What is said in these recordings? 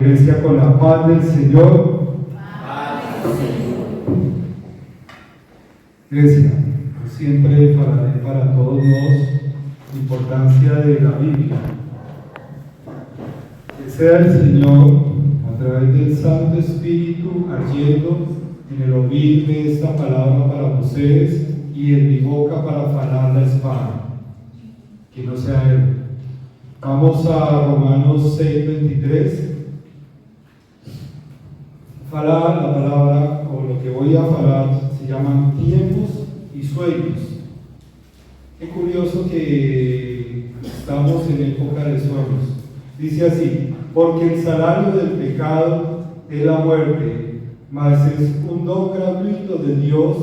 Iglesia, con la paz del Señor. Iglesia, siempre falaré para todos la importancia de la Biblia. Que sea el Señor, a través del Santo Espíritu, agiendo en el oír de esta palabra para ustedes y en mi boca para falar la espada. Que no sea Él. Vamos a Romanos 6:23. Falar la palabra, o lo que voy a falar, se llaman tiempos y sueños. Qué curioso que estamos en época de sueños. Dice así: porque el salario del pecado es la muerte, mas es un don gratuito de Dios,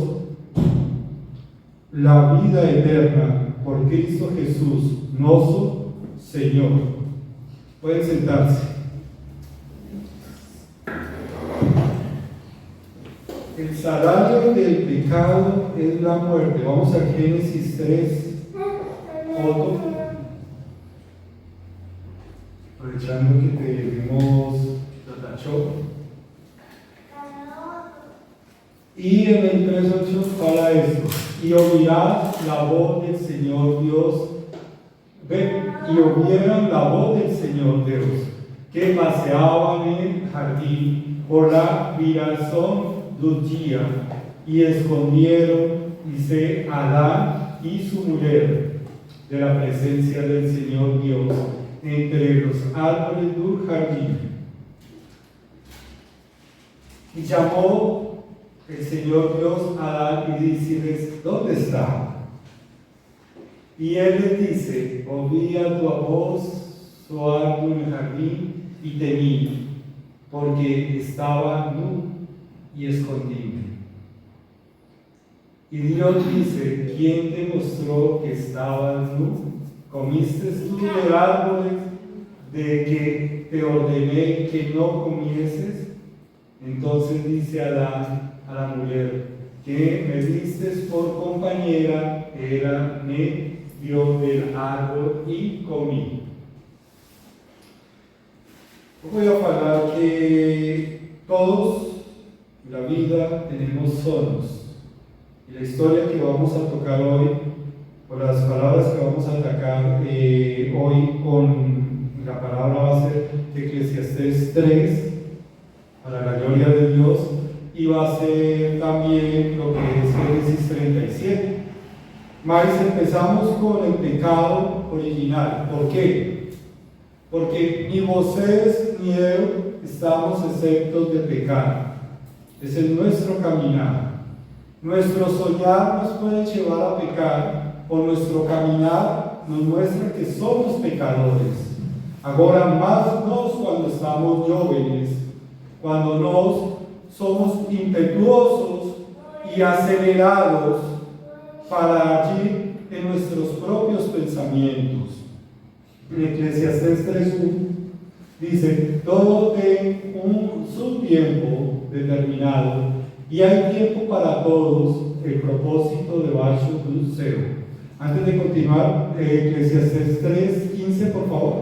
la vida eterna por Cristo Jesús, nuestro Señor. Pueden sentarse. El salario del pecado es la muerte. Vamos a Génesis 3, Otto. Aprovechando que tenemos Tatachó. Y en el 3:8 fala esto: y oirás la voz del Señor Dios, y oyeron la voz del Señor Dios, que paseaban en el jardín por la viración del día, y escondieron, dice, Adán y su mujer de la presencia del Señor Dios entre los árboles del jardín. Y llamó el Señor Dios a Adán y dice: ¿dónde está? Y él les dice: oía tu voz soando en el jardín y temí, porque estaba nu y escondido. Y Dios dice: ¿quién te mostró que estabas nu? ¿Comiste tú del árbol de que te ordené que no comieses? Entonces dice Adán a la mujer: que me diste por compañera, ella me dio del árbol y comí. Voy a hablar que todos en la vida tenemos sueños. Y la historia que vamos a tocar hoy, o las palabras que vamos a atacar hoy con la palabra base de Eclesiastés 3, para la gloria de Dios, y va a ser también lo que es Génesis 37. Mas empezamos con el pecado original. ¿Por qué? Porque ni Moisés ni yo estamos exentos de pecar. Es en nuestro caminar. Nuestro soñar nos puede llevar a pecar, o nuestro caminar nos muestra que somos pecadores. Ahora más nos cuando estamos jóvenes, cuando nos somos impetuosos y acelerados para agir en nuestros propios pensamientos. En Eclesiastés 3:1 dice: todo tiene su tiempo determinado, y hay tiempo para todos el propósito debajo del cielo. Antes de continuar, Eclesiastés 3:15, por favor.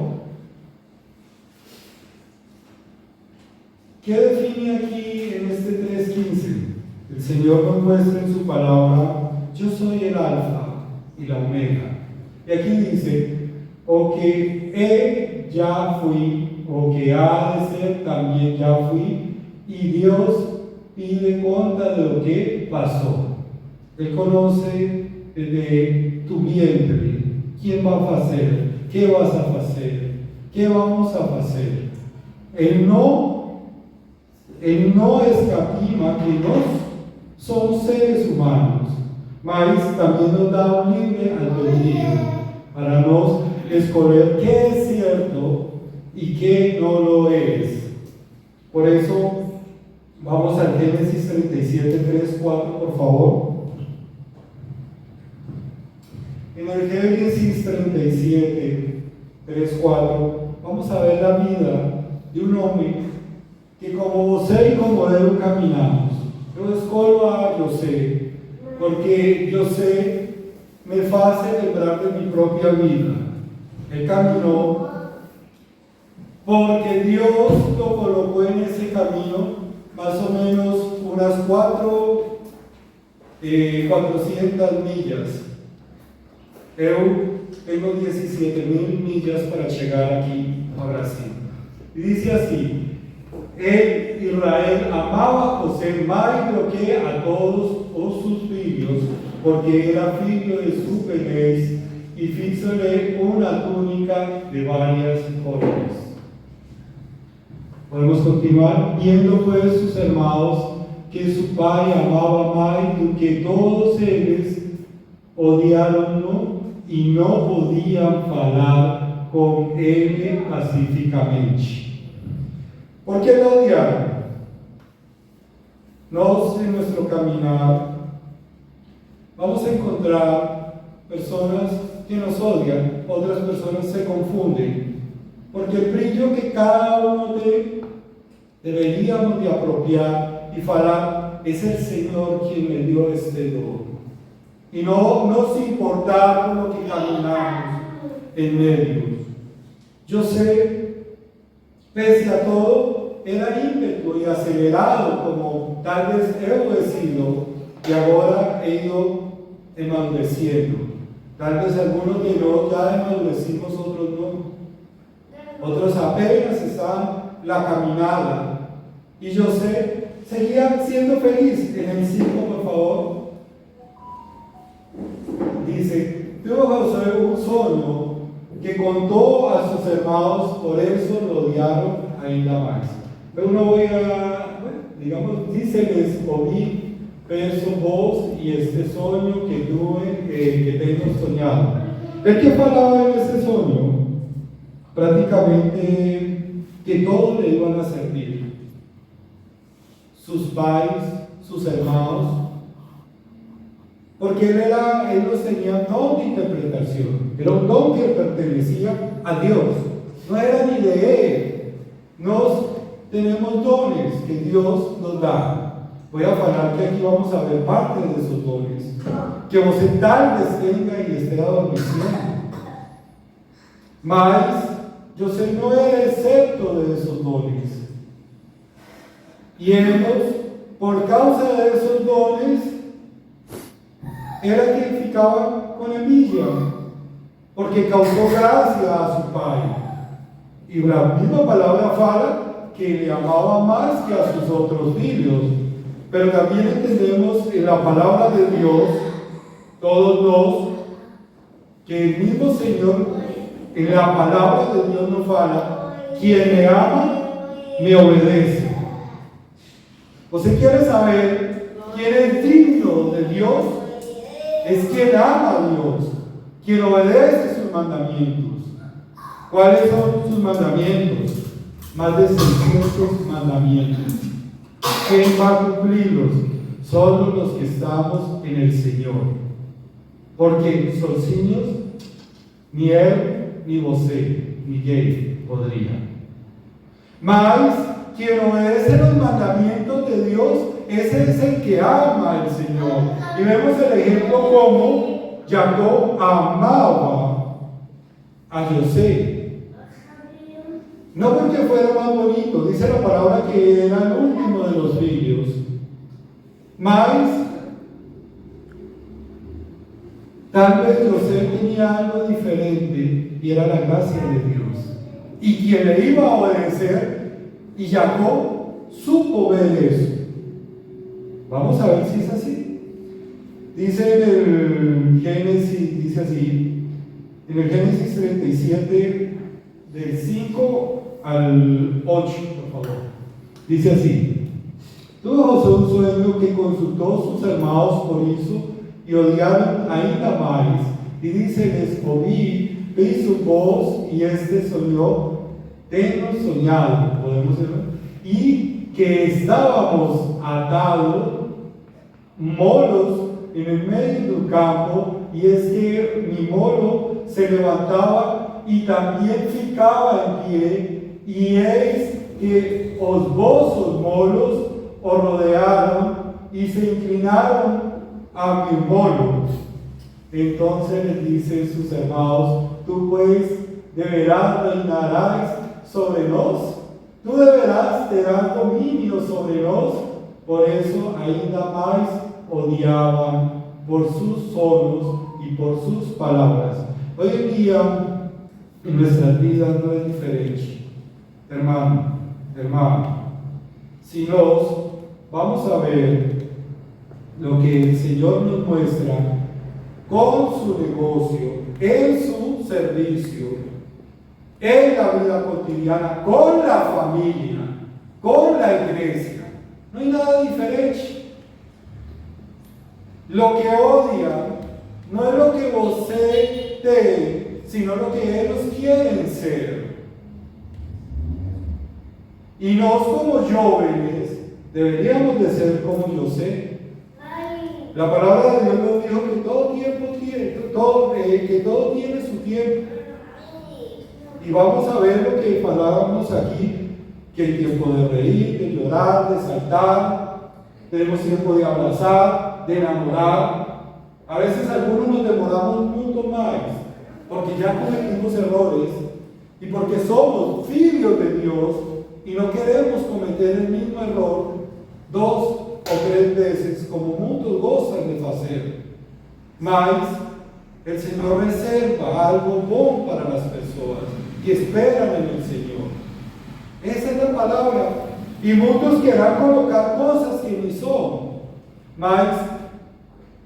¿Qué define aquí en este 3:15? El Señor nos muestra en su palabra: yo soy el alfa y la omega. Y aquí dice: o que ya fui, o que ha de ser también ya fui, y Dios pide cuenta de lo que pasó. Él conoce desde tu vientre quién va a hacer, qué vas a hacer, qué vamos a hacer. Él no escatima que no somos seres humanos, mas también nos da un libre albedrío para nos escoger qué es cierto y qué no lo es. Por eso vamos al Génesis 37:3-4, por favor. En el Génesis 37:3-4 vamos a ver la vida de un hombre que, como vos y como él, caminamos. Yo escojo a José, porque José me hace lembrar de mi propia vida. Él caminó porque Dios lo colocó tocó en ese camino más o menos unas 400 millas. Yo tengo 17.000 millas para llegar aquí a Brasil. Y dice así: Israel amaba a José más de lo que a todos sus filhos, porque era filho de su pelez, y fízole una túnica de varias colores. Podemos continuar. Viendo pues sus hermanos que su pai amaba más do que todos eles, odiaron-no y no podían falar con él pacíficamente. ¿Por qué lo odiaron? Nos, en nuestro caminar, vamos a encontrar personas que nos odian, otras personas se confunden, porque el brillo que cada uno deberíamos de apropiar y falar es el Señor quien me dio este don. Y no nos importa lo que caminamos en medio. Yo sé, pese a todo, era ímpetu y acelerado, como tal vez he sido, y ahora he ido enmudeciendo. Tal vez algunos de nosotros ya enmudecimos, otros no. Otros apenas están la caminada. Y yo sé, seguía siendo feliz. En el 5, por favor. Dice: tuvo José un sueño que contó a sus hermanos, por eso lo odiaron ainda más. Pero no voy a, digamos, dice: les oí verso vos y este sueño que tuve, que tengo soñado. ¿De qué falaba en ese sueño? Prácticamente que todos le iban a servir. Sus pais, sus hermanos. Porque él nos tenía don de interpretación, era un don que pertenecía a Dios, no era ni de él. Tenemos dones que Dios nos da. Voy a hablar que aquí vamos a ver parte de esos dones, que usted tal vez tenga y esté adormeciendo. Mas yo sé, no era excepto de esos dones. Y por causa de esos dones, era que ficaba con envidia, porque causó gracia a su padre. Y la misma palabra fala que le amaba más que a sus otros hijos. Pero también entendemos en la palabra de Dios, todos dos, que el mismo Señor, en la palabra de Dios nos fala: quien me ama, me obedece. ¿Usted quiere saber quién es digno de Dios? Es quien ama a Dios, quien obedece sus mandamientos. ¿Cuáles son sus mandamientos? Más de 600 mandamientos. ¿Quién va a cumplirlos? Solo los que estamos en el Señor. Porque sozinhos, ni él, ni você, ninguém podría. Mas quien obedece los mandamientos de Dios, ese es el que ama al Señor. Y vemos el ejemplo como Jacob amaba a José. No porque fuera más bonito, dice la palabra que era el último de los hijos. Mas tal vez José tenía algo diferente y era la gracia de Dios. Y quien le iba a obedecer, y Jacob supo ver eso. Vamos a ver si es así. Dice en el Génesis, dice así, en el Génesis 37, del 5 al 8, por favor. Dice así: tuvo José un sueño que consultó sus hermanos por eso, y odiaron ainda más. Y dice: les oí, vi su voz, y este soñó, tengo soñado, podemos decirlo, y que estábamos atados, molos, en el medio del campo, y es que mi molo se levantaba y también ficaba en pie, y es que os vossos molos os rodearon y se inclinaron a mi molo. Entonces les dice sus hermanos: tú pues de veras reinarás sobre nos. tú deberás tener dominio sobre nós. Por eso ainda mais odiaban por sus solos y por sus palabras. Hoy en día en nuestras vidas no es diferente, hermano. Si nos vamos a ver lo que el Señor nos muestra con su negocio, en su servicio, en la vida cotidiana, con la familia, con la iglesia, no hay nada diferente. Lo que odian no es lo que você tem, sino lo que ellos quieren ser. Y nos como jóvenes deberíamos de ser como José. La palabra de Dios nos dijo que todo tiempo tiene, que todo tiene su tiempo. Y vamos a ver lo que hablábamos aquí, que hay tiempo de reír, de llorar, de saltar, tenemos tiempo de abrazar, de enamorar. A veces algunos nos demoramos un mucho más, porque ya cometimos errores y porque somos hijos de Dios y no queremos cometer el mismo error 2 o 3 veces, como muchos gozan de hacer. Mas el Señor reserva algo bueno para las personas que esperan en el Señor. Esa es la palabra. Y muchos querrán colocar cosas que ni son. Mas,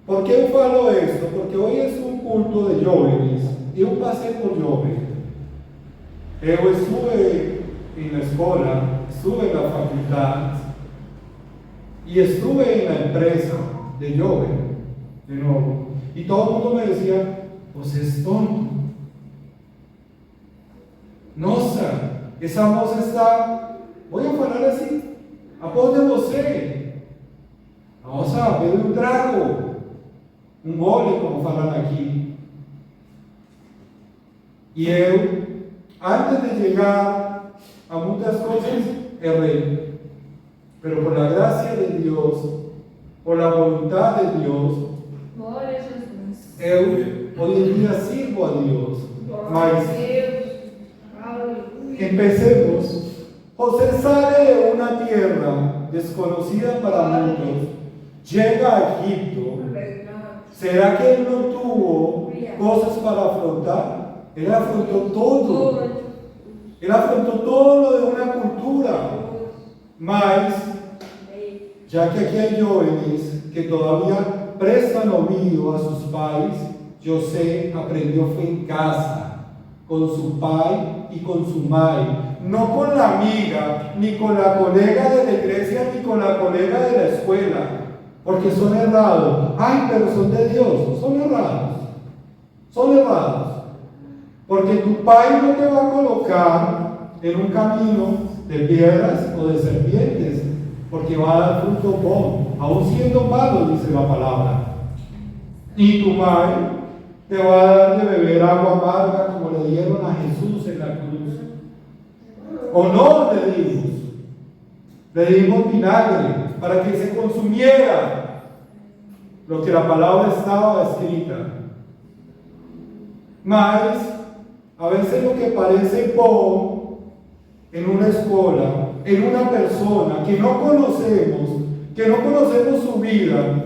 ¿por qué yo falo esto? Porque hoy es un culto de jóvenes. Yo pasé por joven. Yo estuve en la escuela, estuve en la facultad y estuve en la empresa de joven, de nuevo. Y todo el mundo me decía, pues es tonto. Nossa, esa moza está, voy a hablar así, a voz de você. Nossa, bebe un trago, un gole, como falan aquí. Y yo, antes de llegar a muchas cosas, erré. Pero por la gracia de Dios, por la voluntad de Dios, yo hoy en día sirvo a Dios. Mas, empecemos. José sale de una tierra desconocida para muchos, llega a Egipto. ¿Será que él no tuvo cosas para afrontar? Él afrontó todo. Él afrontó todo lo de una cultura. Mas, ya que aquí hay jóvenes que todavía prestan oído a sus pais, José aprendió fue en casa, con su pai y con su mai, no con la amiga, ni con la colega de la iglesia, ni con la colega de la escuela, porque son errados. Ay, pero son de Dios, son errados, porque tu pai no te va a colocar en un camino de piedras o de serpientes, porque va a dar fruto bueno, aún siendo malo, dice la palabra. Y tu mai te va a dar de beber agua amarga, como le dieron a Jesús en la cruz. ¿O no le dimos vinagre para que se consumiera lo que la palabra estaba escrita? Mas a veces lo que parece bueno en una escuela, en una persona que no conocemos su vida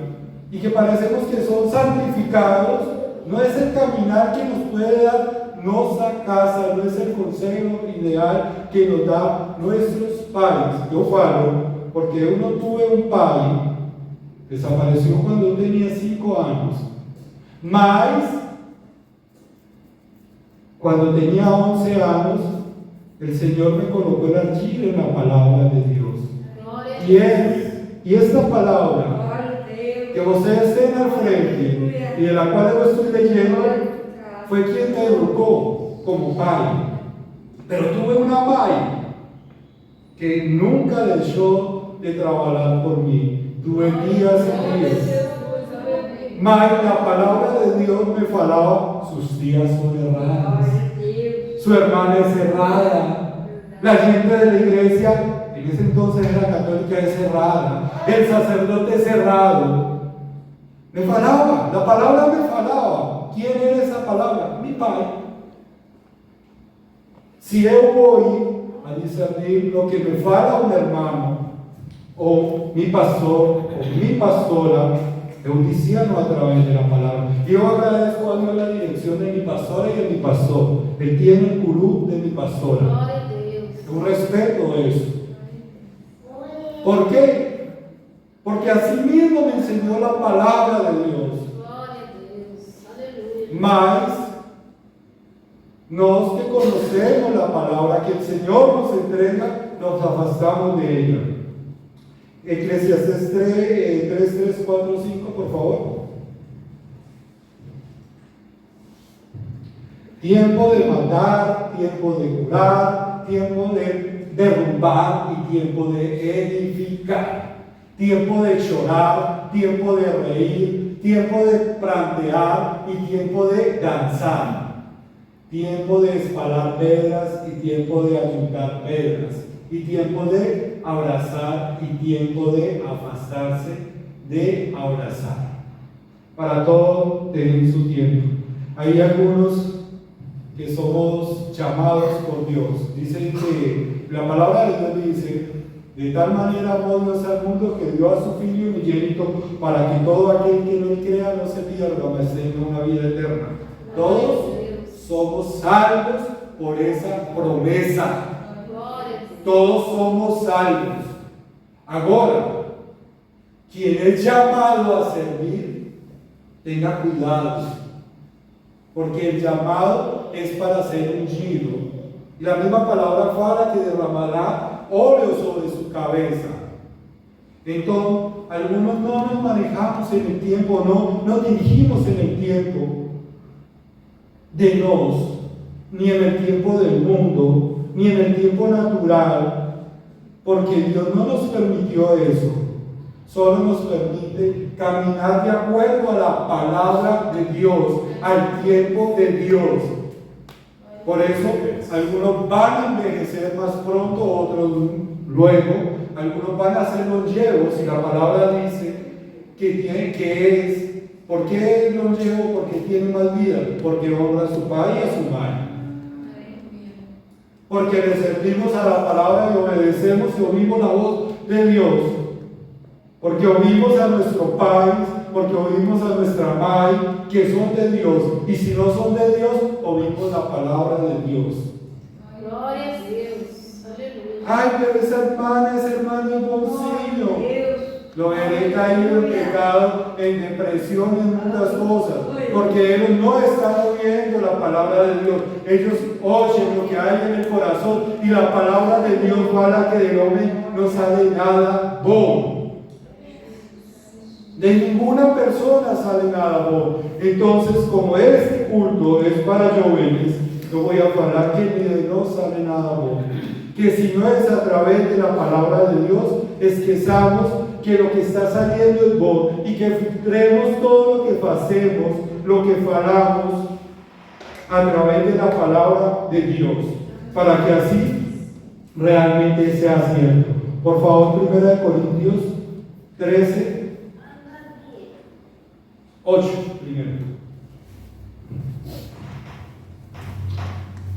y que parecemos que son santificados, no es el caminar que nos puede dar nuestra casa, no es el consejo ideal que nos da nuestros padres. Yo falo porque uno tuve un padre, desapareció cuando yo tenía 5 años, mas cuando tenía 11 años, el Señor me colocó el archivo en la palabra de Dios. Y esta palabra que ustedes estén al frente y de la cual yo estoy leyendo, fue quien me educó como padre. Pero tuve una madre que nunca dejó de trabajar por mí. Tuve días y días. Mas la palabra de Dios me falaba, sus días son errados. Su hermana es errada. La gente de la iglesia, en ese entonces era católica, es errada. El sacerdote es errado. Me falaba, la palabra me falaba. ¿Quién era esa palabra? Mi padre. Si yo voy a discernir lo que me fala un hermano, o mi pastor, o mi pastora, diciendo a través de la palabra. Yo agradezco a Dios la dirección de mi pastora y de mi pastor. Él tiene el curú de mi pastora. Un respeto de eso. ¿Por qué? Porque así mismo me enseñó la palabra de Dios. Mas, nos que conocemos la palabra que el Señor nos entrega, nos afastamos de ella. Eclesiastés 3, 4, 5, por favor. Tiempo de matar, tiempo de curar, tiempo de derrumbar y tiempo de edificar. Tiempo de llorar, tiempo de reír, tiempo de prantear y tiempo de danzar. Tiempo de espalar pedras y tiempo de ayuntar pedras. Y tiempo de abrazar y tiempo de afastarse de abrazar. Para todo tiene su tiempo. Hay algunos que somos llamados por Dios. Dicen que la palabra de Dios dice: de tal manera amó Dios al mundo que dio a su Hijo unigénito para que todo aquel que en él crea no se pierda, mas tenga una vida eterna. Todos somos salvos por esa promesa. Todos somos salvos. Ahora, quien es llamado a servir, tenga cuidado, porque el llamado es para ser ungido. Y la misma palabra fala que derramará óleo sobre su cabeza. Entonces, algunos no nos manejamos en el tiempo, no nos dirigimos en el tiempo de nos, ni en el tiempo del mundo, ni en el tiempo natural, porque Dios no nos permitió eso. Solo nos permite caminar de acuerdo a la palabra de Dios, al tiempo de Dios. Por eso, algunos van a envejecer más pronto, otros luego. Algunos van a ser longevos, y la palabra dice ¿por qué es longevo? Porque tiene más vida, porque honra a su padre y a su madre. Porque le servimos a la palabra y obedecemos y oímos la voz de Dios. Porque oímos a nuestro país, porque oímos a nuestra madre, que son de Dios. Y si no son de Dios, oímos la palabra de Dios. Gloria a Dios. Aleluya. Ay, pero esa hermana es hermano en bolsillo. Lo veré caído en pecado, en depresión, en muchas cosas, porque ellos no están oyendo la palabra de Dios. Ellos oyen lo que hay en el corazón, y la palabra de Dios fala que del hombre no sale nada bueno. De ninguna persona sale nada bueno. Entonces, como este culto es para jóvenes, yo voy a hablar que ni de no sale nada bueno. Que si no es a través de la palabra de Dios, es que sabemos que lo que está saliendo es bueno, y que filtremos todo lo que hacemos, lo que falamos, a través de la palabra de Dios, para que así realmente sea cierto. Por favor, 1 Corintios 13, 8 primero.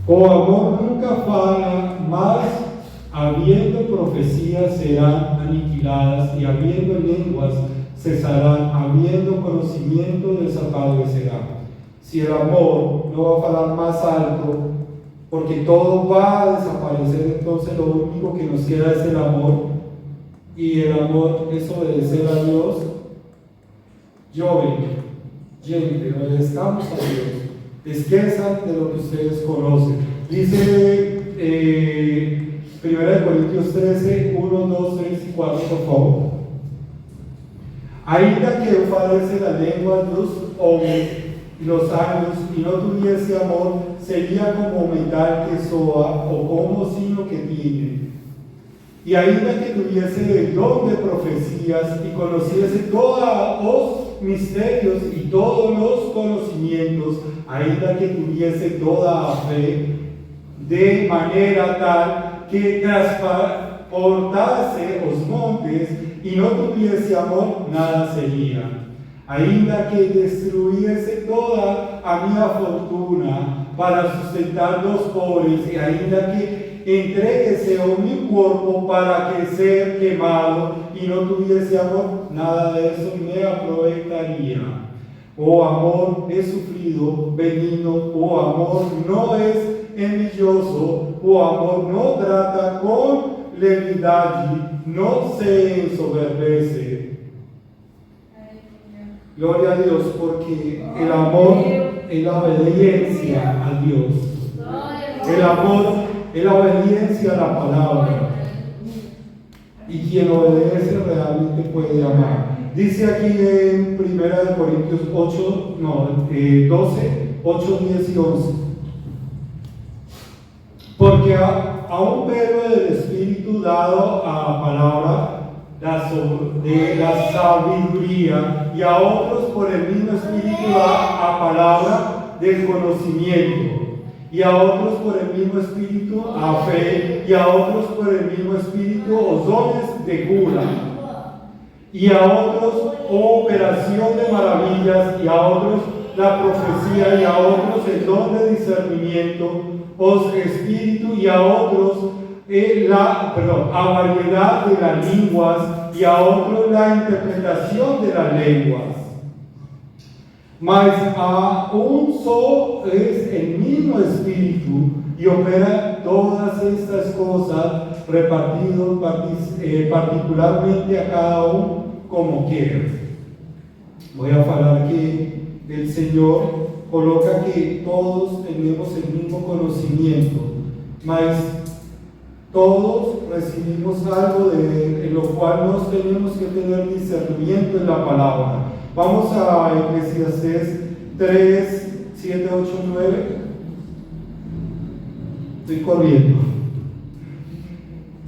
O amor nunca fala, mas habiendo profecías serán aniquiladas, y habiendo lenguas cesarán, habiendo conocimiento desaparecerá. Si el amor no va a falar más alto, porque todo va a desaparecer, entonces lo único que nos queda es el amor, y el amor es obedecer a Dios. Gente, obedezcamos a Dios. Esquezan de lo que ustedes conocen. Dice 1 Corintios 13, 1, 2, 3 y 4, por favor. Ainda que falece la lengua de los hombres y los años, y no tuviese amor, sería como metal que soa, o como sino que tiene. Y ainda que tuviese el don de profecías, y conociese todos los misterios y todos los conocimientos, ainda que tuviese toda fe, de manera tal que transportase los montes, y no tuviese amor, nada sería. Ainda que destruyese toda a mi fortuna para sustentar los pobres, y ainda que entréguese a mi cuerpo para que sea quemado y no tuviese amor, nada de eso me aprovecharía. Oh amor es sufrido, benigno, oh amor no es envidioso, oh amor no trata con levedad, no se ensoberbece. Gloria a Dios, porque el amor es la obediencia a Dios. El amor es la obediencia a la palabra. Y quien obedece realmente puede amar. Dice aquí en 1 Corintios 12, 8, 10 y 11. Porque a un Pedro del Espíritu dado a la palabra de la sabiduría, y a otros por el mismo Espíritu da a palabra del conocimiento, y a otros por el mismo Espíritu a fe, y a otros por el mismo Espíritu los dones de cura, y a otros operación de maravillas, y a otros la profecía, y a otros el don de discernimiento, os espíritu, y a otros a variedad de las lenguas, y a otros la interpretación de las lenguas. Mas a un solo es el mismo espíritu y opera todas estas cosas, repartido particularmente a cada uno como quiere. Voy a hablar que el Señor coloca que todos tenemos el mismo conocimiento, mas todos recibimos algo en lo cual nos tenemos que tener discernimiento en la palabra. Vamos a Eclesiastés 3, 7, 8, 9. Estoy corriendo.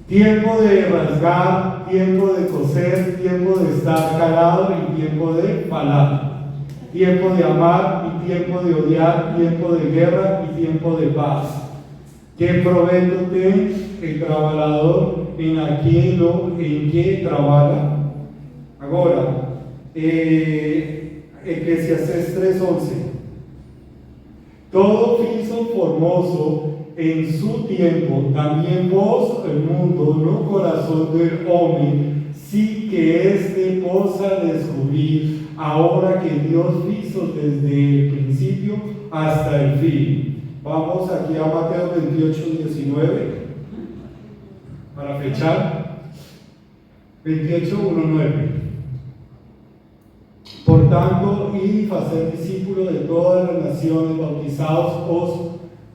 Tiempo de rasgar, tiempo de coser, tiempo de estar calado y tiempo de falar. Tiempo de amar y tiempo de odiar, tiempo de guerra y tiempo de paz. ¿Qué provecho tiene el trabajador en aquello en que trabaja? Ahora, Eclesiastés 3:11. Todo hizo formoso en su tiempo, también vos, el mundo, no corazón del hombre, sí que este posa descubrir, ahora que Dios hizo desde el principio hasta el fin. Vamos aquí a Mateo 28, 19, para fechar. 28, 1, 9. Por tanto, id y hacer discípulos de todas las naciones, bautizados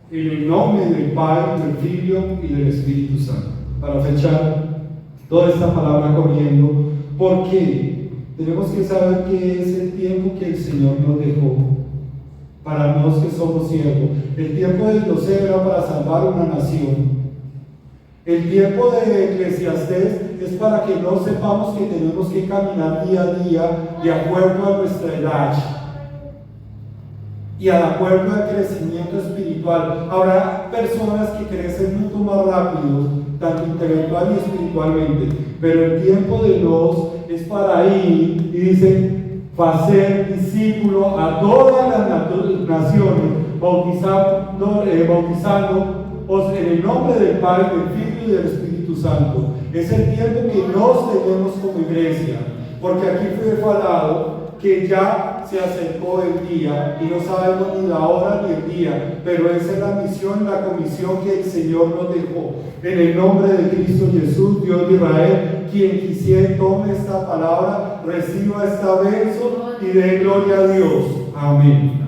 en el nombre del Padre, del Hijo y del Espíritu Santo. Para fechar toda esta palabra corriendo, porque tenemos que saber que es el tiempo que el Señor nos dejó para nosotros que somos siervos. El tiempo de José era para salvar una nación. El tiempo de Eclesiastés es para que no sepamos que tenemos que caminar día a día de acuerdo a nuestra edad y de acuerdo al crecimiento espiritual. Habrá personas que crecen mucho más rápido, tanto intelectual y espiritualmente, pero el tiempo de Dios es para ir y dice: hacer discípulo a todas las naciones, bautizándoos en el nombre del Padre, del Hijo y del Espíritu Santo. Es el tiempo que nos tenemos como iglesia, porque aquí fue hablado que ya se acercó el día y no sabemos ni la hora ni el día, pero esa es la misión, la comisión que el Señor nos dejó. En el nombre de Cristo Jesús, Dios de Israel, quien quisiera tome esta palabra, reciba esta bendición y dé gloria a Dios. Amén.